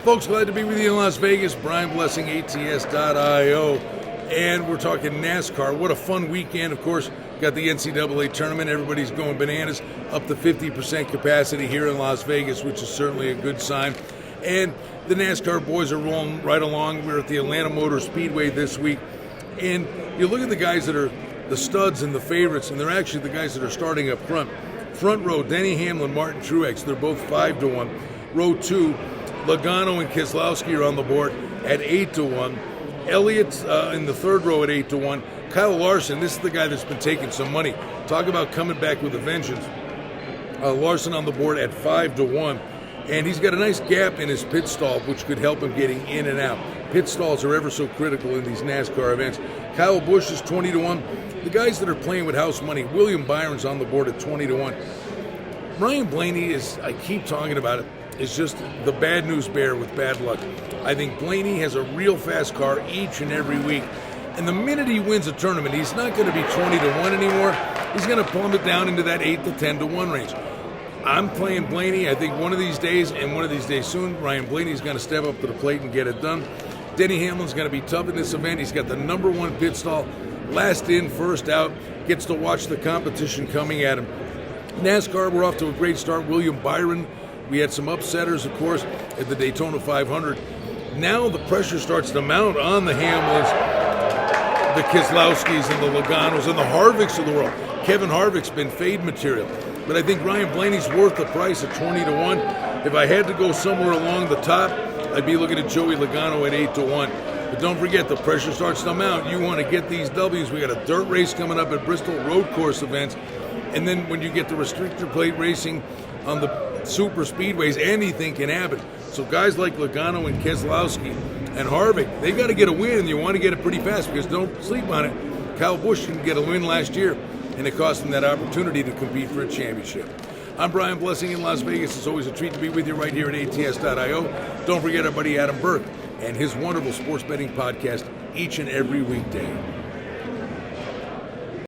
Folks, glad to be with you in Las Vegas. Brian Blessing, ATS.io. And we're talking NASCAR. What a fun weekend. Of course, got the NCAA tournament. Everybody's going bananas. Up to 50% capacity here in Las Vegas, which is certainly a good sign. And the NASCAR boys are rolling right along. We're at the Atlanta Motor Speedway this week. And you look at the guys that are the studs and the favorites, and they're actually the guys that are starting up front. Front row, Denny Hamlin, Martin Truex. They're both 5-1. Row 2, Logano and Keselowski are on the board at 8-1. Elliott's in the third row at 8-1. Kyle Larson, this is the guy that's been taking some money. Talk about coming back with a vengeance. Larson on the board at 5-1. And he's got a nice gap in his pit stall, which could help him getting in and out. Pit stalls are ever so critical in these NASCAR events. Kyle Busch is 20-1. The guys that are playing with house money, William Byron's on the board at 20-1. Ryan Blaney is, I keep talking about it, is just the bad news bear with bad luck. I think Blaney has a real fast car each and every week. And the minute he wins a tournament, he's not going to be 20-1 anymore. He's going to plummet down into that 8 to 10-1 range. I'm playing Blaney. I think one of these days, and one of these days soon, Ryan Blaney's going to step up to the plate and get it done. Denny Hamlin's going to be tough in this event. He's got the number one pit stall, last in, first out, gets to watch the competition coming at him. NASCAR, we're off to a great start. William Byron, we had some upsetters, of course, at the Daytona 500. Now the pressure starts to mount on the Hamlins, the Keselowskis and the Loganos and the Harvicks of the world. Kevin Harvick's been fade material. But I think Ryan Blaney's worth the price at 20-1. If I had to go somewhere along the top, I'd be looking at Joey Logano at 8-1. But don't forget, the pressure starts to mount. You want to get these W's. We got a dirt race coming up at Bristol, road course events. And then when you get the restrictor plate racing on the super speedways, anything can happen. So guys like Logano and Keselowski and Harvick, they got to get a win, and you want to get it pretty fast because don't sleep on it. Kyle Busch didn't get a win last year, and it cost him that opportunity to compete for a championship. I'm Brian Blessing in Las Vegas. It's always a treat to be with you right here at ATS.io. Don't forget our buddy Adam Burke and his wonderful sports betting podcast each and every weekday.